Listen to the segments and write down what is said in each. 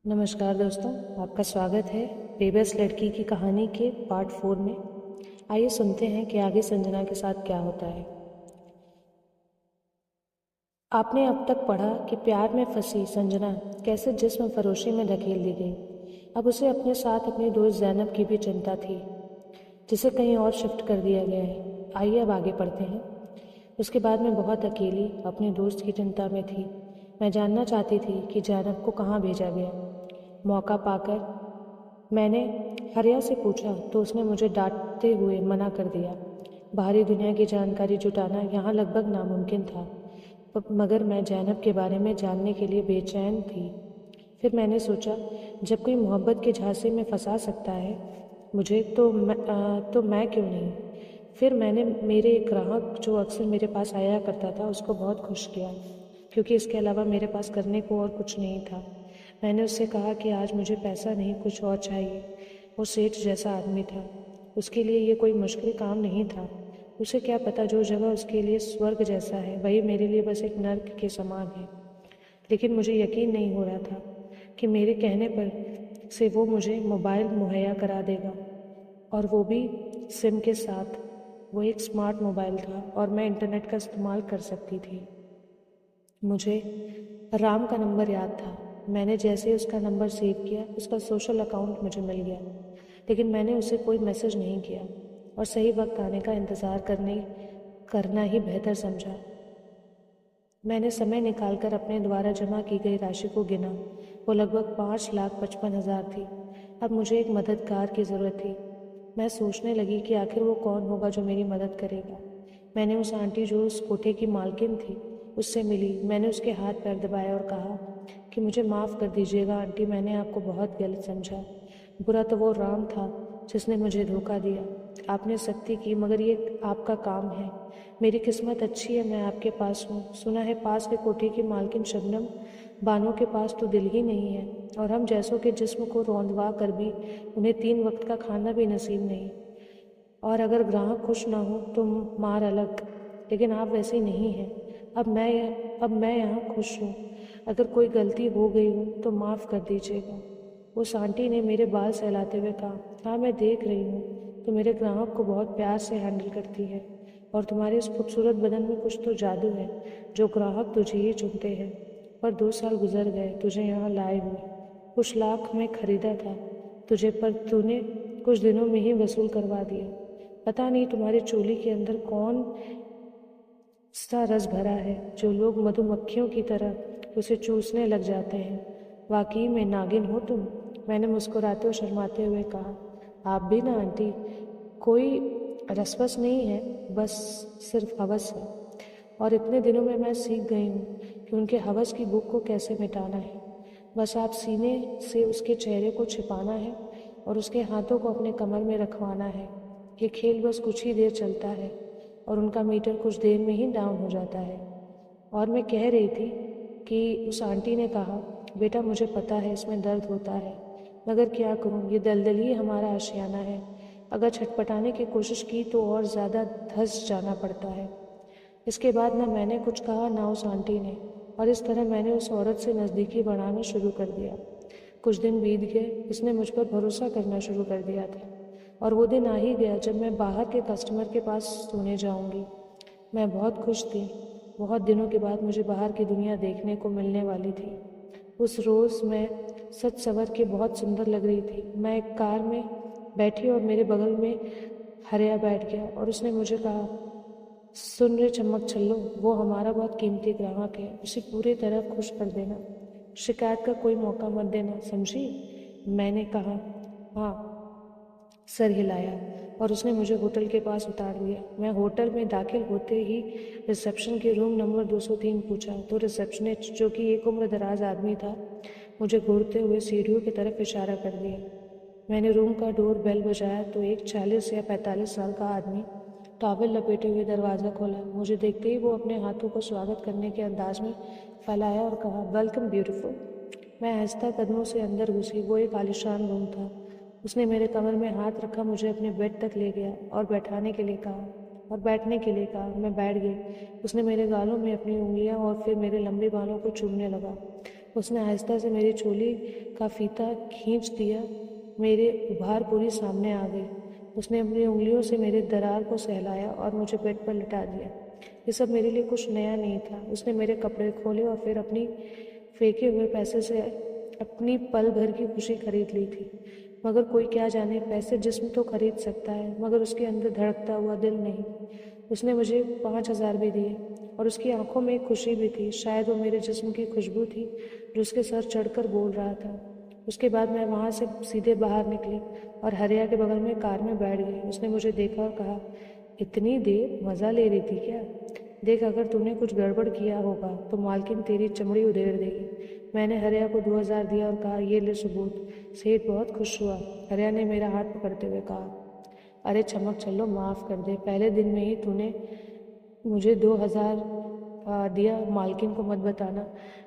नमस्कार दोस्तों, आपका स्वागत है बेबस लड़की की कहानी के पार्ट 4 में। आइए सुनते हैं कि आगे संजना के साथ क्या होता है। आपने अब तक पढ़ा कि प्यार में फंसी संजना कैसे जिस्म फरोशी में धकेल दी गई। अब उसे अपने साथ अपनी दोस्त जैनब की भी चिंता थी, जिसे कहीं और शिफ्ट कर दिया गया है। आइए अब आगे पढ़ते हैं। उसके बाद मैं बहुत अकेली अपने दोस्त की चिंता में थी। मैं जानना चाहती थी कि जैनब को कहाँ भेजा गया। मौका पाकर मैंने हरिया से पूछा तो उसने मुझे डांटते हुए मना कर दिया। बाहरी दुनिया की जानकारी जुटाना यहाँ लगभग नामुमकिन था, मगर मैं जैनब के बारे में जानने के लिए बेचैन थी। फिर मैंने सोचा, जब कोई मोहब्बत के झांसे में फंसा सकता है मुझे, तो मैं क्यों नहीं। फिर मैंने मेरे एक ग्राहक जो अक्सर मेरे पास आया करता था उसको बहुत खुश किया, क्योंकि इसके अलावा मेरे पास करने को और कुछ नहीं था। मैंने उससे कहा कि आज मुझे पैसा नहीं कुछ और चाहिए। वो सेठ जैसा आदमी था, उसके लिए ये कोई मुश्किल काम नहीं था। उसे क्या पता जो जगह उसके लिए स्वर्ग जैसा है वही मेरे लिए बस एक नर्क के समान है। लेकिन मुझे यकीन नहीं हो रहा था कि मेरे कहने पर से वो मुझे मोबाइल मुहैया करा देगा, और वो भी सिम के साथ। वो एक स्मार्ट मोबाइल था और मैं इंटरनेट का इस्तेमाल कर सकती थी। मुझे राम का नंबर याद था। मैंने जैसे ही उसका नंबर सेव किया उसका सोशल अकाउंट मुझे मिल गया, लेकिन मैंने उसे कोई मैसेज नहीं किया और सही वक्त आने का इंतज़ार करना ही बेहतर समझा। मैंने समय निकालकर अपने द्वारा जमा की गई राशि को गिना। वो लगभग 5,55,000 थी। अब मुझे एक मददगार की ज़रूरत थी। मैं सोचने लगी कि आखिर वो कौन होगा जो मेरी मदद करेगा। मैंने उस आंटी जो उस कोठे की मालकिन थी उससे मिली। मैंने उसके हाथ पैर दबाए और कहा कि मुझे माफ़ कर दीजिएगा आंटी, मैंने आपको बहुत गलत समझा। बुरा तो वो राम था जिसने मुझे धोखा दिया। आपने सख्ती की, मगर ये आपका काम है। मेरी किस्मत अच्छी है, मैं आपके पास हूँ। सुना है पास के कोठे की मालकिन शबनम बानो के पास तो दिल ही नहीं है, और हम जैसों के जिस्म को रौंदवा कर भी उन्हें 3 वक्त का खाना भी नसीब नहीं। और अगर ग्राहक खुश ना हो तो मार अलग, लेकिन आप वैसे नहीं हैं। अब मैं यहाँ खुश हूँ। अगर कोई गलती हो गई हो तो माफ़ कर दीजिएगा। उस आंटी ने मेरे बाल सहलाते हुए कहा, हाँ मैं देख रही हूँ, तो मेरे ग्राहक को बहुत प्यार से हैंडल करती है, और तुम्हारे इस खूबसूरत बदन में कुछ तो जादू है जो ग्राहक तुझे ही चुनते हैं। पर 2 साल गुजर गए तुझे यहाँ लाए हुए। कुछ लाख में खरीदा था तुझे, पर तूने कुछ दिनों में ही वसूल करवा दिया। पता नहीं तुम्हारी चोली के अंदर कौन सा रस भरा है जो लोग मधुमक्खियों की तरह उसे चूसने लग जाते हैं। वाकई में नागिन हो तुम। मैंने मुस्कुराते और शर्माते हुए कहा, आप भी ना आंटी। कोई रसवस नहीं है, बस सिर्फ हवस है। और इतने दिनों में मैं सीख गई हूँ कि उनके हवस की भूख को कैसे मिटाना है। बस आप सीने से उसके चेहरे को छिपाना है और उसके हाथों को अपने कमर में रखवाना है। ये खेल बस कुछ ही देर चलता है और उनका मीटर कुछ देर में ही डाउन हो जाता है। और मैं कह रही थी कि उस आंटी ने कहा, बेटा मुझे पता है इसमें दर्द होता है, मगर क्या करूं, ये दलदल ही हमारा आशियाना है। अगर छटपटाने की कोशिश की तो और ज़्यादा धंस जाना पड़ता है। इसके बाद ना मैंने कुछ कहा ना उस आंटी ने, और इस तरह मैंने उस औरत से नज़दीकी बढ़ाना शुरू कर दिया। कुछ दिन बीत गए, उसने मुझ पर भरोसा करना शुरू कर दिया था, और वो दिन आ ही गया जब मैं बाहर के कस्टमर के पास सोने जाऊंगी। मैं बहुत खुश थी। बहुत दिनों के बाद मुझे बाहर की दुनिया देखने को मिलने वाली थी। उस रोज़ मैं सच संवर के बहुत सुंदर लग रही थी। मैं एक कार में बैठी और मेरे बगल में हरिया बैठ गया, और उसने मुझे कहा, सुन रे चम्मक छल्लो, वो हमारा बहुत कीमती ग्राहक है, उसे पूरी तरह खुश कर देना। शिकायत का कोई मौका मत देना, समझी। मैंने कहा, हाँ। सर हिलाया और उसने मुझे होटल के पास उतार दिया। मैं होटल में दाखिल होते ही रिसेप्शन के रूम नंबर 203 पूछा तो रिसेप्शनिस्ट, जो कि एक उम्र दराज आदमी था, मुझे घूरते हुए सीढ़ियों की तरफ इशारा कर दिया। मैंने रूम का डोर बेल बजाया तो एक 40 या 45 साल का आदमी टॉवेल लपेटे हुए दरवाज़ा खोला। मुझे देखते ही वो अपने हाथों को स्वागत करने के अंदाज में फैलाया और कहा, वेलकम ब्यूटीफुल। मैं आहिस्ता कदमों से अंदर घुसी। वो एक आलीशान रूम था। उसने मेरे कमर में हाथ रखा, मुझे अपने बेड तक ले गया और बैठने के लिए कहा। मैं बैठ गई। उसने मेरे गालों में अपनी उंगलियां और फिर मेरे लंबे बालों को चूमने लगा। उसने आहिस्ता से मेरी चोली का फीता खींच दिया। मेरे उभार पूरी सामने आ गई। उसने अपनी उंगलियों से मेरे दरार को सहलाया और मुझे बेड पर लिटा दिया। ये सब मेरे लिए कुछ नया नहीं था। उसने मेरे कपड़े खोले और फिर अपनी फेंके हुए पैसे से अपनी पल भर की खुशी खरीद ली थी। मगर कोई क्या जाने, पैसे जिस्म तो खरीद सकता है मगर उसके अंदर धड़कता हुआ दिल नहीं। उसने मुझे 5,000 भी दिए और उसकी आंखों में एक खुशी भी थी। शायद वो मेरे जिस्म की खुशबू थी जो उसके सर चढ़कर बोल रहा था। उसके बाद मैं वहाँ से सीधे बाहर निकली और हरिया के बगल में कार में बैठ गई। उसने मुझे देखा और कहा, इतनी देर मज़ा ले रही थी क्या? देख, अगर तूने कुछ गड़बड़ किया होगा तो मालकिन तेरी चमड़ी उधेड़ देगी। मैंने हरिया को 2,000 दिया और कहा, ये ले सबूत। सेठ बहुत खुश हुआ। हरिया ने मेरा हाथ पकड़ते हुए कहा, अरे चमक चलो, माफ़ कर दे। पहले दिन में ही तूने मुझे 2,000 दिया। मालकिन को मत बताना।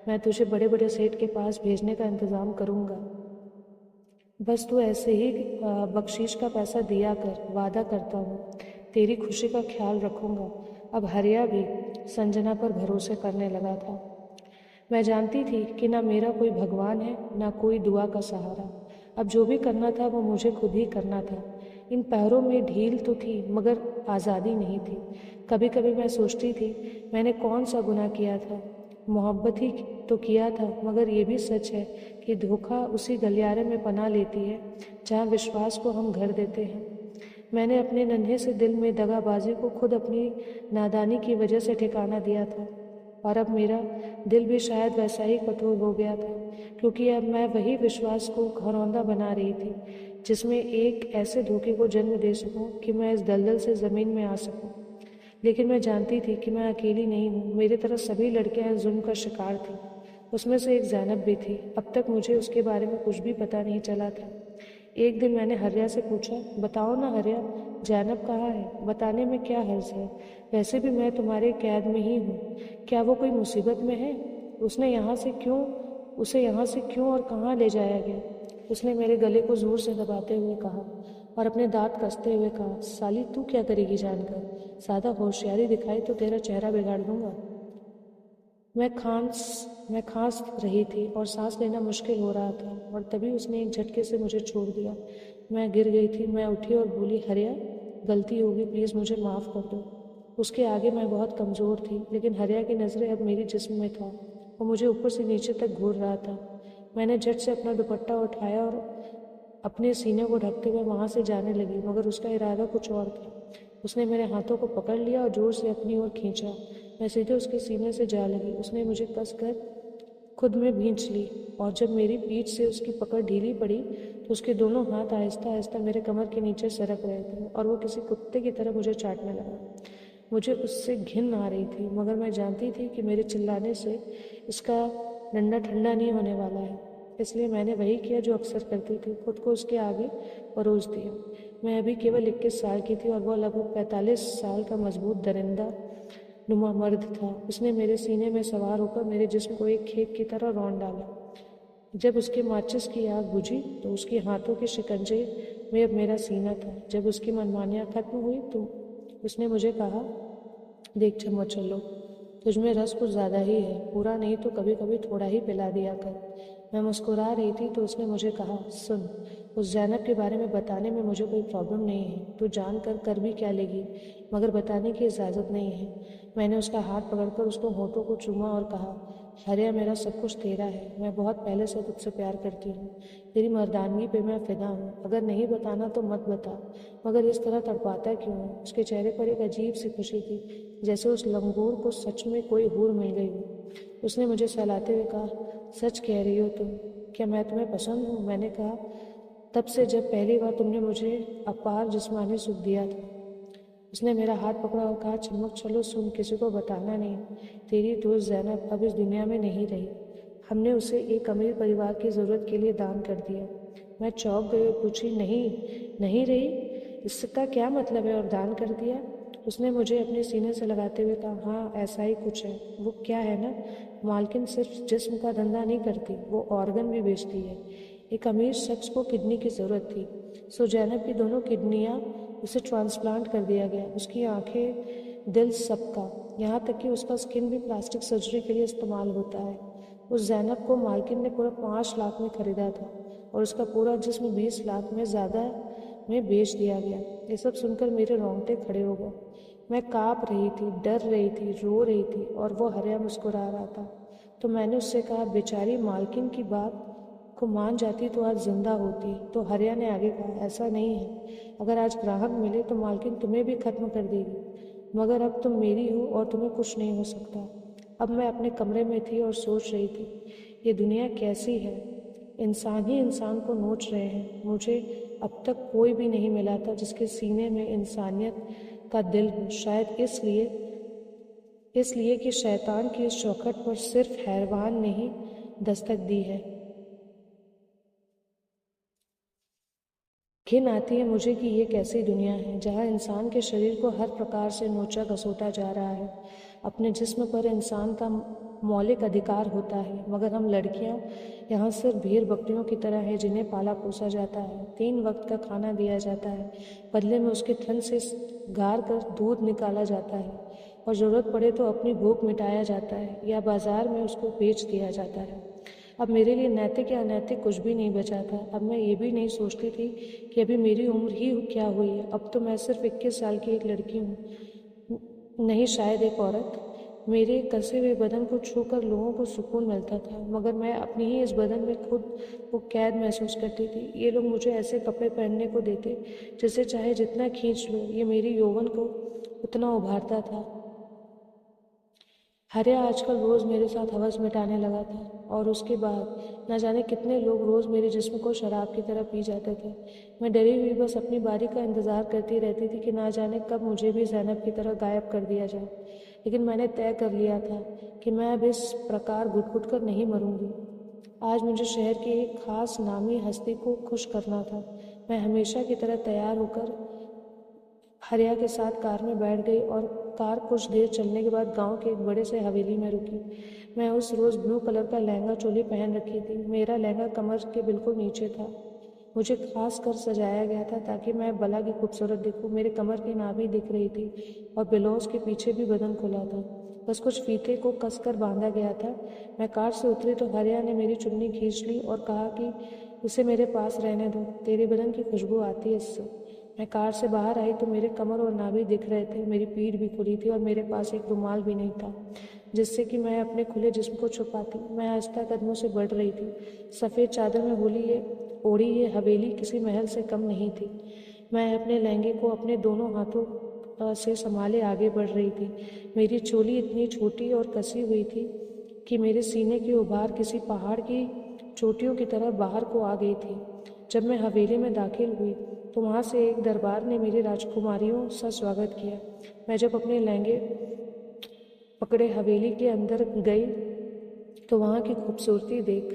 मैं तुझे बड़े बड़े सेठ के पास भेजने का इंतज़ाम करूँगा। बस तू ऐसे ही बख्शीश का पैसा दिया कर। वादा करता हूँ तेरी खुशी का ख्याल रखूँगा। अब हरिया भी संजना पर भरोसे करने लगा था। मैं जानती थी कि ना मेरा कोई भगवान है ना कोई दुआ का सहारा। अब जो भी करना था वो मुझे खुद ही करना था। इन पैरों में ढील तो थी मगर आज़ादी नहीं थी। कभी कभी मैं सोचती थी, मैंने कौन सा गुनाह किया था? मोहब्बत ही तो किया था। मगर ये भी सच है कि धोखा उसी गलियारे में पनाह लेती है जहाँ विश्वास को हम घर देते हैं। मैंने अपने नन्हे से दिल में दगाबाजी को खुद अपनी नादानी की वजह से ठिकाना दिया था और अब मेरा दिल भी शायद वैसा ही कठोर हो गया था, क्योंकि अब मैं वही विश्वास को घरौंदा बना रही थी जिसमें एक ऐसे धोखे को जन्म दे सकूं कि मैं इस दलदल से ज़मीन में आ सकूं। लेकिन मैं जानती थी कि मैं अकेली नहीं हूँ। मेरी तरह सभी लड़कियां इस जुल्म का शिकार थीं। उसमें से एक ज़ैनब भी थी। अब तक मुझे उसके बारे में कुछ भी पता नहीं चला था। एक दिन मैंने हरिया से पूछा, बताओ ना हरिया, ज़ैनब कहाँ है? बताने में क्या हर्ज है? वैसे भी मैं तुम्हारे कैद में ही हूँ। क्या वो कोई मुसीबत में है? उसे यहाँ से क्यों और कहाँ ले जाया गया? उसने मेरे गले को जोर से दबाते हुए कहा और अपने दांत कसते हुए कहा, साली तू क्या करेगी जानकर? ज़्यादा होशियारी दिखाई तो तेरा चेहरा बिगाड़ दूंगा। मैं खांस रही थी और सांस लेना मुश्किल हो रहा था और तभी उसने एक झटके से मुझे छोड़ दिया। मैं गिर गई थी। मैं उठी और बोली, हरिया, गलती होगी, प्लीज़ मुझे माफ़ कर दो। उसके आगे मैं बहुत कमज़ोर थी, लेकिन हरिया की नज़रें अब मेरी जिस्म में था और मुझे ऊपर से नीचे तक घूर रहा था। मैंने झट से अपना दुपट्टा उठाया और अपने सीने को ढकते हुए वहाँ से जाने लगी, मगर उसका इरादा कुछ और था। उसने मेरे हाथों को पकड़ लिया और जोर से अपनी ओर खींचा। मैं सीधे उसके सीने से जा लगी। उसने मुझे कसकर खुद में भींच ली और जब मेरी पीठ से उसकी पकड़ ढीली पड़ी तो उसके दोनों हाथ आहिस्ता आहिस्ता मेरे कमर के नीचे सरक रहे थे और वो किसी कुत्ते की तरह मुझे चाटने लगा। मुझे उससे घिन आ रही थी, मगर मैं जानती थी कि मेरे चिल्लाने से इसका डंडा ठंडा नहीं होने वाला है। इसलिए मैंने वही किया जो अक्सर करती थी, खुद को उसके आगे परोस दिया। मैं अभी केवल 21 साल की थी और वह लगभग 45 साल का मजबूत दरिंदा नुमा मर्द था। उसने मेरे सीने में सवार होकर मेरे जिस्म को एक खेत की तरह रौंद डाला। जब उसके माचिस की आग बुझी तो उसके हाथों के शिकंजे में अब मेरा सीना था। जब उसकी मनमानियाँ खत्म हुई तो उसने मुझे कहा, देख चम्मच चलो, तुझमें रस कुछ ज़्यादा ही है। पूरा नहीं तो कभी कभी थोड़ा ही पिला दिया कर। मैं मुस्कुरा रही थी तो उसने मुझे कहा, सुन, उस जैनब के बारे में बताने में मुझे कोई प्रॉब्लम नहीं है। तू जान कर भी क्या लेगी, मगर बताने की इजाज़त नहीं है। मैंने उसका हाथ पकड़कर उसको होठों को चूमा और कहा, हरिया, मेरा सब कुछ तेरा है। मैं बहुत पहले से तुझसे प्यार करती हूँ। तेरी मर्दानगी पे मैं फिदा हूँ। अगर नहीं बताना तो मत बता, मगर इस तरह तड़पाता क्यों है? उसके चेहरे पर एक अजीब सी खुशी थी, जैसे उस लंगूर को सच में कोई हूर मिल गई हो। उसने मुझे सहलाते हुए कहा, सच कह रही हो तुम? क्या मैं तुम्हें पसंद हूँ? मैंने कहा, तब से जब पहली बार तुमने मुझे अपार जिस्मानी सुख दिया था। उसने मेरा हाथ पकड़ा और कहा, चमक चलो, सुन, किसी को बताना नहीं। तेरी दोस्त जैनब अब इस दुनिया में नहीं रही। हमने उसे एक अमीर परिवार की ज़रूरत के लिए दान कर दिया। मैं चौंक गई और पूछी, नहीं, नहीं रही? इसका क्या मतलब है, और दान कर दिया? उसने मुझे अपने सीने से लगाते हुए कहा, हाँ, ऐसा ही कुछ है। वो क्या है ना, मालकिन सिर्फ जिस्म का धंधा नहीं करती, वो ऑर्गन भी बेचती है। एक अमीर शख्स को किडनी की ज़रूरत थी, सो जैनब की दोनों किडनियाँ उसे ट्रांसप्लांट कर दिया गया। उसकी आंखें, दिल, सबका, यहाँ तक कि उसका स्किन भी प्लास्टिक सर्जरी के लिए इस्तेमाल होता है। उस जैनब को मालकिन ने पूरा 5 लाख में खरीदा था और उसका पूरा जिस्म 20 लाख में ज़्यादा में बेच दिया गया। ये सब सुनकर मेरे रोंगटे खड़े हो गए। मैं काँप रही थी, डर रही थी, रो रही थी और वो हरिया मुस्कुरा रहा था। तो मैंने उससे कहा, बेचारी मालकिन की बात को मान जाती तो आज जिंदा होती। तो हरिया ने आगे कहा, ऐसा नहीं है, अगर आज ग्राहक मिले तो मालकिन तुम्हें भी खत्म कर देगी, मगर अब तुम मेरी हो और तुम्हें कुछ नहीं हो सकता। अब मैं अपने कमरे में थी और सोच रही थी, ये दुनिया कैसी है, इंसान ही इंसान को नोच रहे हैं। मुझे अब तक कोई भी नहीं मिला था जिसके सीने में इंसानियत का दिल हो, शायद इसलिए कि शैतान की इस चौखट पर सिर्फ हैवान ने ही दस्तक दी है। घिन आती है मुझे कि ये कैसी दुनिया है जहाँ इंसान के शरीर को हर प्रकार से नोचा घसोटा जा रहा है। अपने जिस्म पर इंसान का मौलिक अधिकार होता है, मगर हम लड़कियां यहाँ सिर्फ भेड़ बकरियों की तरह हैं जिन्हें पाला पोसा जाता है, 3 वक्त का खाना दिया जाता है, बदले में उसके थन से गार कर दूध निकाला जाता है और ज़रूरत पड़े तो अपनी भूख मिटाया जाता है या बाजार में उसको बेच दिया जाता है। अब मेरे लिए नैतिक या अनैतिक कुछ भी नहीं बचा था। अब मैं ये भी नहीं सोचती थी कि अभी मेरी उम्र ही क्या हुई है। अब तो मैं सिर्फ 21 साल की एक लड़की हूँ, नहीं शायद एक औरत। मेरे कसे हुए बदन को छूकर लोगों को सुकून मिलता था, मगर मैं अपनी ही इस बदन में खुद को कैद महसूस करती थी। ये लोग मुझे ऐसे कपड़े पहनने को देते जिसे चाहे जितना खींच लो, ये मेरी यौवन को उतना उभारता था। हरिया आजकल रोज़ मेरे साथ हवस मिटाने लगा था और उसके बाद न जाने कितने लोग रोज़ मेरे जिस्म को शराब की तरह पी जाते थे। मैं डरी हुई बस अपनी बारी का इंतज़ार करती रहती थी कि ना जाने कब मुझे भी ज़ैनब की तरह गायब कर दिया जाए। लेकिन मैंने तय कर लिया था कि मैं अब इस प्रकार घुट-घुट कर नहीं मरूंगी। आज मुझे शहर की एक खास नामी हस्ती को खुश करना था। मैं हमेशा की तरह तैयार होकर हरिया के साथ कार में बैठ गई और कार कुछ देर चलने के बाद गांव के एक बड़े से हवेली में रुकी। मैं उस रोज़ ब्लू कलर का लहंगा चोली पहन रखी थी। मेरा लहंगा कमर के बिल्कुल नीचे था। मुझे खास कर सजाया गया था ताकि मैं भला की खूबसूरत दिखूं। मेरे कमर की नाभि दिख रही थी और ब्लाउज के पीछे भी बदन खुला था, बस कुछ फीते को कसकर बांधा गया था। मैं कार से उतरी तो हरिया ने मेरी चुन्नी खींच ली और कहा कि उसे मेरे पास रहने दो, तेरे बदन की खुशबू आती है इससे। मैं कार से बाहर आई तो मेरे कमर और नाभि दिख रहे थे, मेरी पीठ भी खुली थी और मेरे पास एक रुमाल भी नहीं था जिससे कि मैं अपने खुले जिस्म को छुपाती। मैं आहिस्ता कदमों से बढ़ रही थी। सफ़ेद चादर में ओढ़ी ये हवेली किसी महल से कम नहीं थी। मैं अपने लहंगे को अपने दोनों हाथों से संभाले आगे बढ़ रही थी। मेरी चोली इतनी छोटी और कसी हुई थी कि मेरे सीने की उभार किसी पहाड़ की चोटियों की तरह बाहर को आ गई थी। जब मैं हवेली में दाखिल हुई तो वहाँ से एक दरबार ने मेरी राजकुमारियों सा स्वागत किया। मैं जब अपने लहंगे पकड़े हवेली के अंदर गई तो वहाँ की खूबसूरती देख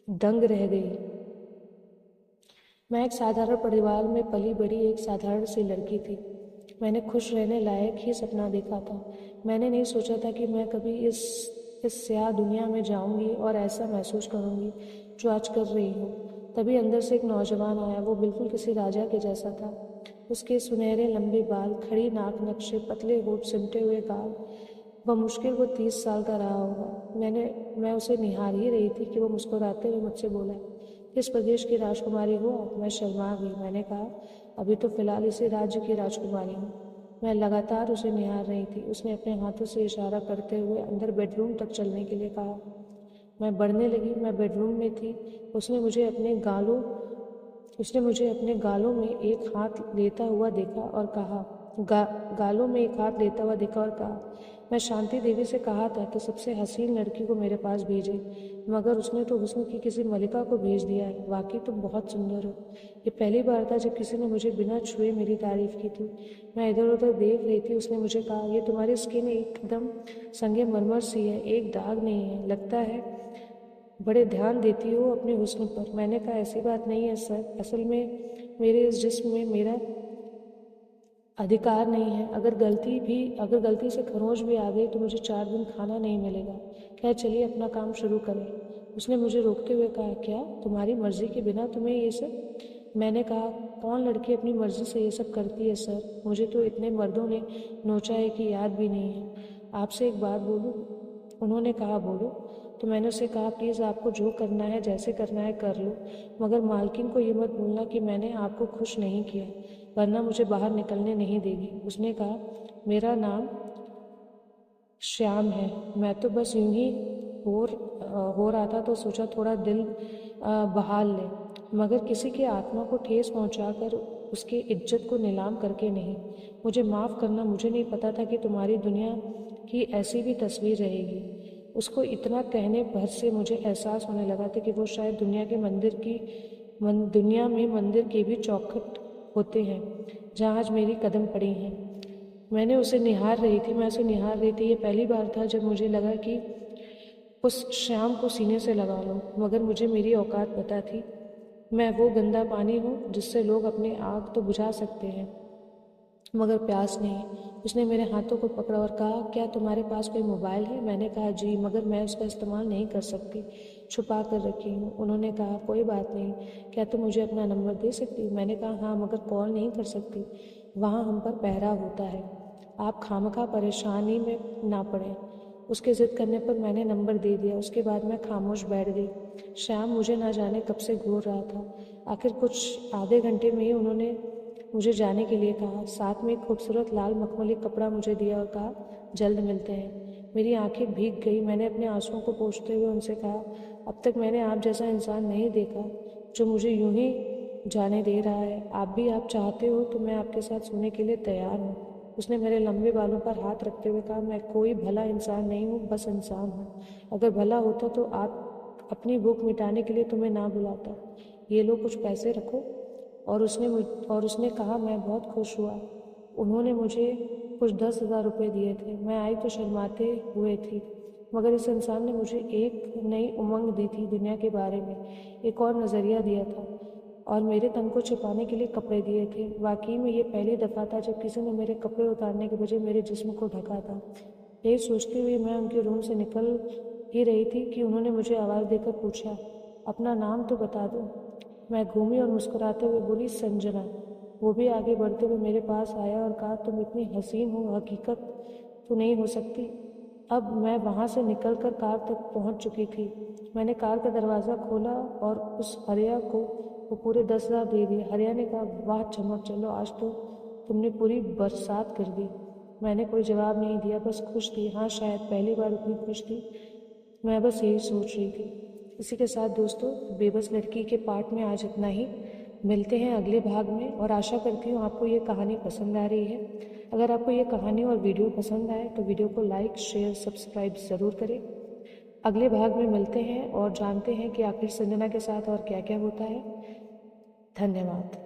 दंग रह गई। मैं एक साधारण परिवार में पली बड़ी एक साधारण सी लड़की थी। मैंने खुश रहने लायक ही सपना देखा था। मैंने नहीं सोचा था कि मैं कभी इस स्याह दुनिया में जाऊंगी और ऐसा महसूस करूंगी जो आज कर रही हूँ। तभी अंदर से एक नौजवान आया। वो बिल्कुल किसी राजा के जैसा था। उसके सुनहरे लंबे बाल, खड़ी नाक नक्शे, पतले होठ, सिमटे हुए गाल। बमुश्किल वो 30 साल का रहा होगा। मैं उसे निहार ही रही थी कि वो मुस्कुराते हुए मुझसे बोला, किस प्रदेश की राजकुमारी हो आप? मैं शर्मा गई। मैंने कहा, अभी तो फिलहाल इसी राज्य की राजकुमारी हूँ। मैं लगातार उसे निहार रही थी। उसने अपने हाथों से इशारा करते हुए अंदर बेडरूम तक चलने के लिए कहा। मैं बढ़ने लगी। मैं बेडरूम में थी। उसने मुझे अपने गालों में एक हाथ लेता हुआ देखा और कहा, गालों में एक हाथ लेता हुआ देखा और कहा, मैं शांति देवी से कहा था कि सबसे हसीन लड़की को मेरे पास भेजे, मगर उसने तो हुस्न की किसी मलिका को भेज दिया है। वाकई तुम बहुत सुंदर हो। ये पहली बार था जब किसी ने मुझे बिना छुए मेरी तारीफ की थी। मैं इधर उधर देख रही थी। उसने मुझे कहा, ये तुम्हारी स्किन एकदम संगमरमर सी है, एक दाग नहीं है। लगता है बड़े ध्यान देती हो अपने हुस्न पर। मैंने कहा, ऐसी बात नहीं है सर, असल में मेरे इस जिस्म में मेरा अधिकार नहीं है। अगर गलती से खरोंच भी आ गई तो मुझे 4 दिन खाना नहीं मिलेगा। खैर चलिए अपना काम शुरू करें। उसने मुझे रोकते हुए कहा, क्या तुम्हारी मर्जी के बिना तुम्हें ये सब? मैंने कहा, कौन लड़की अपनी मर्जी से ये सब करती है सर? मुझे तो इतने मर्दों ने नोचा है कि याद भी नहीं है। आपसे एक बात बोलूं? उन्होंने कहा, बोलो। तो मैंने उसे कहा, प्लीज़ आपको जो करना है, जैसे करना है कर लो, मगर मालकिन को ये मत बोलना कि मैंने आपको खुश नहीं किया, वरना मुझे बाहर निकलने नहीं देगी। उसने कहा, मेरा नाम श्याम है। मैं तो बस यूं ही हो रहा था तो सोचा थोड़ा दिल बहाल ले, मगर किसी की आत्मा को ठेस पहुंचाकर उसकी इज्जत को नीलाम करके नहीं। मुझे माफ़ करना, मुझे नहीं पता था कि तुम्हारी दुनिया की ऐसी भी तस्वीर रहेगी। उसको इतना कहने भर से मुझे एहसास होने लगा था कि वो शायद दुनिया में मंदिर के भी चौखट होते हैं जहाँ आज मेरी कदम पड़ी हैं। मैं उसे निहार रही थी। ये पहली बार था जब मुझे लगा कि उस शाम को सीने से लगा लो, मगर मुझे मेरी औकात पता थी। मैं वो गंदा पानी हूँ जिससे लोग अपनी आग तो बुझा सकते हैं, मगर प्यास नहीं। उसने मेरे हाथों को पकड़ा और कहा, क्या तुम्हारे पास कोई मोबाइल है? मैंने कहा, जी, मगर मैं उसका इस्तेमाल नहीं कर सकती, छुपा कर रखी हूँ। उन्होंने कहा, कोई बात नहीं, क्या तुम मुझे अपना नंबर दे सकती? मैंने कहा, हाँ, मगर कॉल नहीं कर सकती, वहाँ हम पर पहरा होता है, आप खामखा परेशानी में ना पड़े। उसके ज़िद करने पर मैंने नंबर दे दिया। उसके बाद मैं खामोश बैठ गई। श्याम मुझे ना जाने कब से घूर रहा था। आखिर कुछ आधे घंटे में ही उन्होंने मुझे जाने के लिए कहा। साथ में एक खूबसूरत लाल मखमली कपड़ा मुझे दिया और कहा, जल्द मिलते हैं। मेरी आंखें भीग गई। मैंने अपने आंसुओं को पोंछते हुए उनसे कहा, अब तक मैंने आप जैसा इंसान नहीं देखा जो मुझे यूं ही जाने दे रहा है। आप चाहते हो तो मैं आपके साथ सोने के लिए तैयार हूँ। उसने मेरे लंबे बालों पर हाथ रखते हुए कहा, मैं कोई भला इंसान नहीं हूँ, बस इंसान हूँ। अगर भला होता तो आप अपनी भूख मिटाने के लिए तुम्हें ना बुलाता। ये लो, कुछ पैसे रखो। और उसने कहा, मैं बहुत खुश हुआ। उन्होंने मुझे कुछ 10,000 रुपये दिए थे। मैं आई तो शर्माते हुए थी, मगर इस इंसान ने मुझे एक नई उमंग दी थी दुनिया के बारे में, एक और नज़रिया दिया था, और मेरे तन को छिपाने के लिए कपड़े दिए थे। वाकई में ये पहली दफ़ा था जब किसी ने मेरे कपड़े उतारने के बजाय मेरे जिस्म को ढका था। यही सोचते हुए मैं उनके रूम से निकल ही रही थी कि उन्होंने मुझे आवाज़ देकर पूछा, अपना नाम तो बता दो। मैं घूमी और मुस्कुराते हुए बोली, संजना। वो भी आगे बढ़ते हुए मेरे पास आया और कहा, तुम इतनी हसीन हो, हकीकत तो नहीं हो सकती। अब मैं वहाँ से निकलकर कार तक पहुँच चुकी थी। मैंने कार का दरवाज़ा खोला और उस हरिया को वो पूरे 10,000 दे दिए। हरिया ने कहा, वाह चमक, चलो आज तो तुमने पूरी बरसात कर दी। मैंने कोई जवाब नहीं दिया, बस खुश थी। हाँ, शायद पहली बार इतनी खुश थी। मैं बस यही सोच रही थी। इसी के साथ दोस्तों, बेबस लड़की के पार्ट में आज इतना ही। मिलते हैं अगले भाग में, और आशा करती हूँ आपको ये कहानी पसंद आ रही है। अगर आपको ये कहानी और वीडियो पसंद आए तो वीडियो को लाइक, शेयर, सब्सक्राइब ज़रूर करें। अगले भाग में मिलते हैं और जानते हैं कि आखिर संजना के साथ और क्या क्या होता है। धन्यवाद।